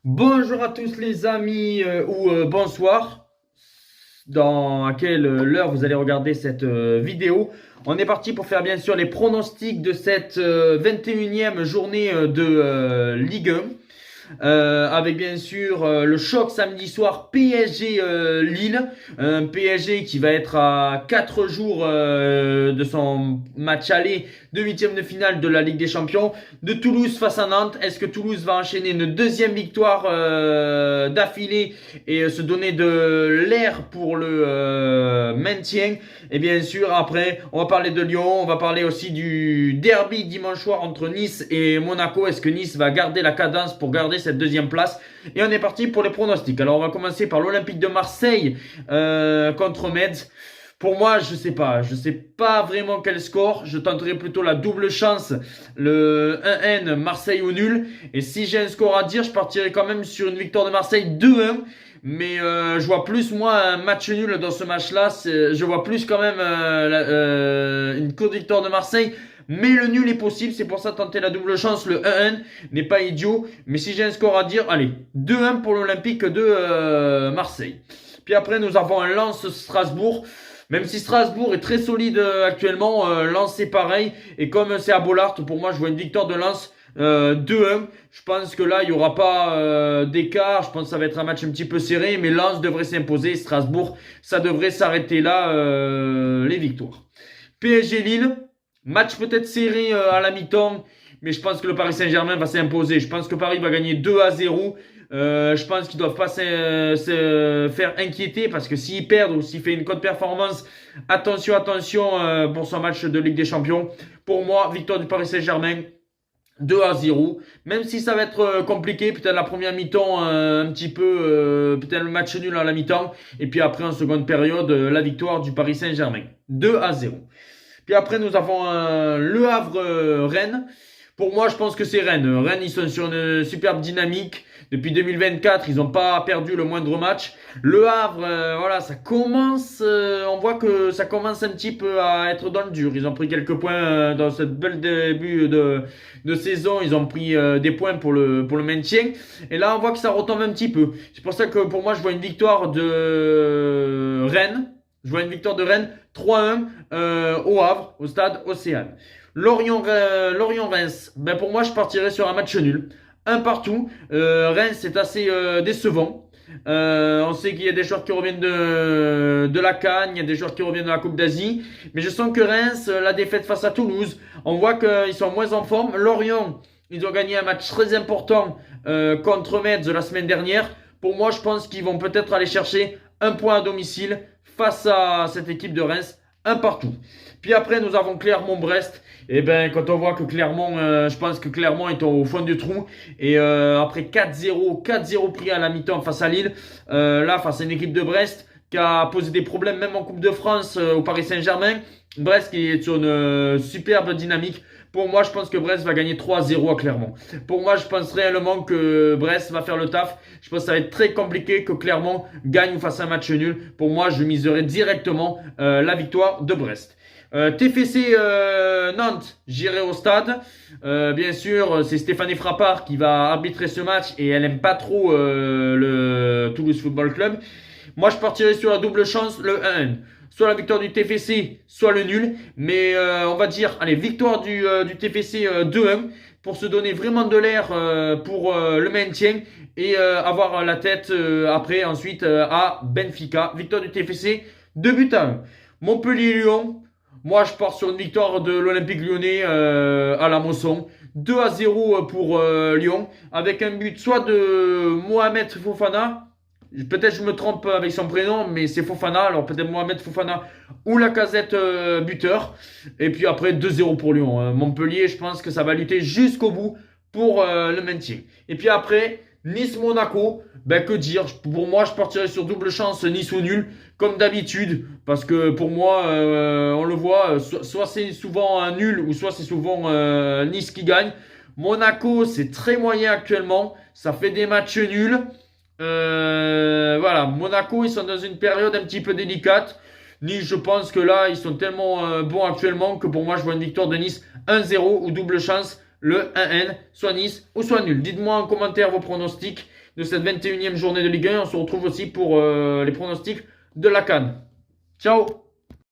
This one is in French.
Bonjour à tous les amis ou bonsoir, dans à quelle heure vous allez regarder cette vidéo. On est parti pour faire bien sûr les pronostics de cette 21e journée de Ligue 1. Avec bien sûr le choc samedi soir PSG Lille, un PSG qui va être à 4 jours de son match aller de huitième de finale de la Ligue des Champions, de Toulouse face à Nantes. Est-ce que Toulouse va enchaîner une deuxième victoire d'affilée et se donner de l'air pour le maintien? Et bien sûr après on va parler de Lyon, on va parler aussi du derby dimanche soir entre Nice et Monaco. Est-ce que Nice va garder la cadence pour garder cette deuxième place? Et on est parti pour les pronostics. Alors on va commencer par l'Olympique de Marseille contre Metz. Pour moi, je sais pas vraiment quel score. Je tenterai plutôt la double chance, le 1N Marseille au nul. Et si j'ai un score à dire, je partirai quand même sur une victoire de Marseille 2-1. Mais je vois plus moi un match nul dans ce match-là. Je vois plus quand même une courte victoire de Marseille. Mais le nul est possible, c'est pour ça tenter la double chance. Le 1-1 n'est pas idiot. Mais si j'ai un score à dire, allez, 2-1 pour l'Olympique de Marseille. Puis après, nous avons un Lens-Strasbourg. Même si Strasbourg est très solide actuellement, Lens c'est pareil. Et comme c'est à Bollaert, pour moi, je vois une victoire de Lens 2-1. Je pense que là, il n'y aura pas d'écart. Je pense que ça va être un match un petit peu serré. Mais Lens devrait s'imposer. Strasbourg, ça devrait s'arrêter là, les victoires. PSG Lille, match peut-être serré à la mi-temps. Mais je pense que le Paris Saint-Germain va s'imposer. Je pense que Paris va gagner 2-0. Je pense qu'ils doivent pas se faire inquiéter parce que s'ils perdent ou s'ils font une contre-performance, attention pour son match de Ligue des Champions. Pour moi, victoire du Paris Saint-Germain 2-0. Même si ça va être compliqué, peut-être la première mi-temps un petit peu, peut-être le match nul à la mi-temps. Et puis après en seconde période, la victoire du Paris Saint-Germain 2-0. Puis après nous avons Le Havre-Rennes. Pour moi, je pense que c'est Rennes. Rennes, ils sont sur une superbe dynamique. Depuis 2024, ils n'ont pas perdu le moindre match. Le Havre, voilà, ça commence. On voit que ça commence un petit peu à être dans le dur. Ils ont pris quelques points dans ce bel début de saison. Ils ont pris des points pour le maintien. Et là, on voit que ça retombe un petit peu. C'est pour ça que pour moi, je vois une victoire de Rennes. Je vois une victoire de Rennes 3-1 au Havre, au stade Océane. Lorient-Reims, ben pour moi, je partirais sur un match nul. Un partout. Reims, c'est assez décevant. On sait qu'il y a des joueurs qui reviennent de la CAN, il y a des joueurs qui reviennent de la Coupe d'Asie. Mais je sens que Reims, la défaite face à Toulouse, on voit qu'ils sont moins en forme. Lorient, ils ont gagné un match très important contre Metz la semaine dernière. Pour moi, je pense qu'ils vont peut-être aller chercher un point à domicile face à cette équipe de Reims. Un partout. Puis après, nous avons Clermont-Brest. Et ben, quand on voit que Clermont, je pense que Clermont est au fond du trou. Et après 4-0 pris à la mi-temps face à Lille, là, face à une équipe de Brest qui a posé des problèmes même en Coupe de France au Paris Saint-Germain. Brest qui est sur une superbe dynamique. Pour moi, je pense que Brest va gagner 3-0 à Clermont. Pour moi, je pense réellement que Brest va faire le taf. Je pense que ça va être très compliqué que Clermont gagne face à un match nul. Pour moi, je miserai directement la victoire de Brest. TFC Nantes, j'irai au stade. Bien sûr, c'est Stéphanie Frappard qui va arbitrer ce match et elle aime pas trop le Toulouse Football Club. Moi, je partirai sur la double chance, le 1-1. Soit la victoire du TFC, soit le nul. Mais on va dire, allez, victoire du TFC 2-1 pour se donner vraiment de l'air pour le maintien et avoir la tête après, ensuite à Benfica. Victoire du TFC, 2-1. Montpellier-Lyon. Moi, je pars sur une victoire de l'Olympique Lyonnais à la Mosson. 2-0 pour Lyon, avec un but soit de Mohamed Fofana, peut-être je me trompe avec son prénom, mais c'est Fofana, alors peut-être Mohamed Fofana ou Lacazette buteur. Et puis après 2-0 pour Lyon. Montpellier, je pense que ça va lutter jusqu'au bout pour le maintien. Et puis après, Nice-Monaco, ben que dire, pour moi je partirais sur double chance Nice ou nul, comme d'habitude, parce que pour moi, on le voit, soit c'est souvent un nul, ou soit c'est souvent Nice qui gagne. Monaco, c'est très moyen actuellement, ça fait des matchs nuls. Voilà, Monaco, ils sont dans une période un petit peu délicate. Nice, je pense que là, ils sont tellement bons actuellement que pour moi, je vois une victoire de Nice 1-0 ou double chance, le 1-1, soit Nice ou soit nul. Dites-moi en commentaire vos pronostics. de cette 21e journée de Ligue 1. On se retrouve aussi pour les pronostics de la CAN. Ciao!